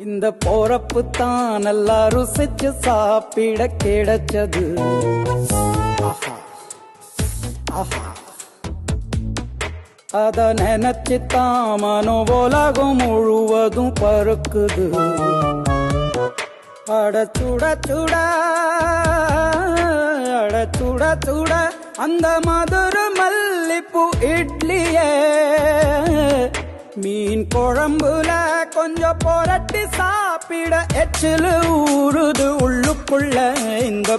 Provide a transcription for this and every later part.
இந்த போறப்பு தான் நல்லா ருசிச்சு சாப்பிட கிடைச்சது. அத நினைச்சு தான் மனோ உலகம் முழுவதும் பருக்குது. அட சுட சுட அட சுட சுட அந்த மதுர மல்லிப்பூ இட்லியே மீன் குழம்புல கொஞ்சம் புரட்டி சாப்பிட எச்சிலு ஊறுது உள்ளுக்குள்ள. இந்த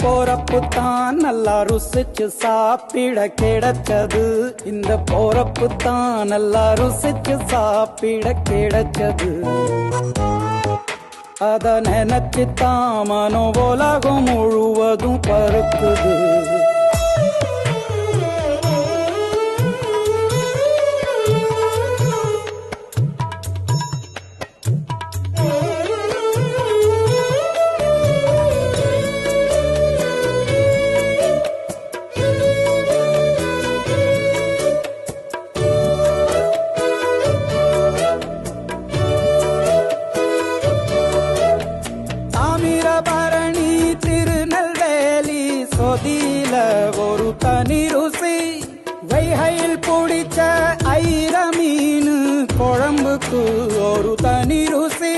போறப்பு தான் நல்லா ருசிச்சு சாப்பிட கிடைச்சது. இந்த போறப்பு தான் நல்லா ருசிச்சு சாப்பிட கிடைச்சது. அத நினைச்சு தான் மனோ உலகம் முழுவதும் பருக்குது. தாமிரபரணி திருநெல்வேலி சொதியில ஒரு தனி ருசி. வைகையில் பிடிச்ச ஐர மீன் குழம்புக்கு ஒரு தனி ருசி.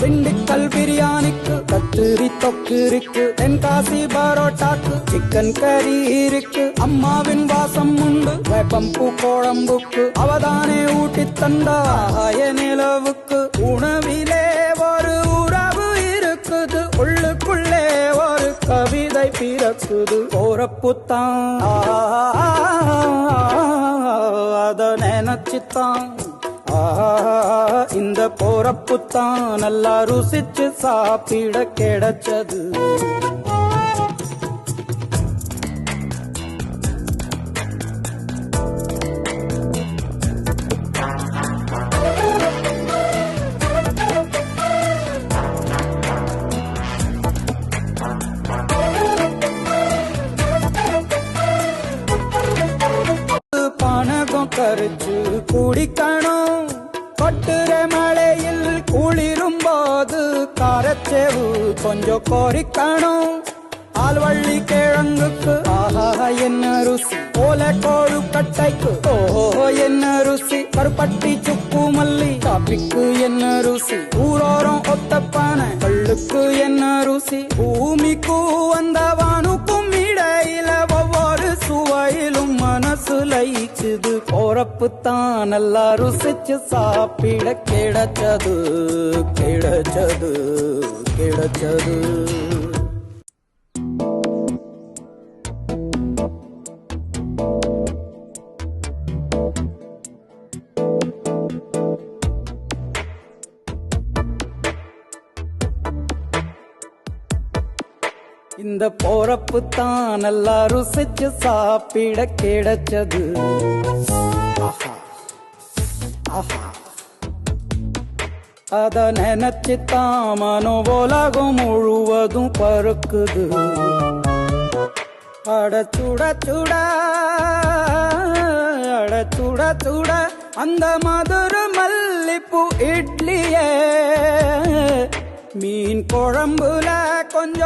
திண்டுக்கல் பிரியாணிக்கு கத்திரி தொக்கு இருக்கு. தென்காசி பரோட்டாக்கு சிக்கன் கறி இருக்கு. அம்மாவின் வாசம் உண்டு வேப்பம்பூ குழம்புக்கு. அவதானே ஊட்டி தந்தாய நிலவுக்கு. உணவிலே ஒரு உறவு இருக்குது. உள்ளுக்குள்ளே ஒரு கவிதை பிறக்குது. போறப்புத்தான் அத நினைச்சுத்தான் இந்த போறப்புத்தான் நல்லா ருசிச்சு சாப்பிட கிடைச்சது. பணகம் கரிச்சு குடிக்கணும். கொட்டுற மழையில் குளிரும் போது காரச்சேவு கொஞ்சம் கோரிக்கணும். ஆல்வள்ளி கிழங்குக்கு ஆஹா என்ன ருசி. ஓல கோழு கட்டைக்கு ஓஹோ என்ன ருசி. கருப்பட்டி சுக்கு மல்லி காப்பிக்கு என்ன ருசி. ஊரோரம் ஒத்தப்பான கள்ளுக்கு என்ன ருசி. பூமிக்கு வந்த வானுக்கும் இடையில ஒவ்வொரு சுவையிலும் மனசு லயிச்சுது. போறப்பு தான் நல்லா ருசிச்சு சாப்பிட கிடைச்சது கிடைச்சது கிடைச்சது. இந்த போறப்பு தான் நல்லா ருசிச்சு சாப்பிட கிடைச்சது. அத நினைச்சு தான் மனோ உலகம் முழுவதும் பருக்குது. அட சுட சுட அட சுட சுட அந்த மதுர மல்லிப்பூ இட்லியே மீன் குழம்புல கொஞ்சம்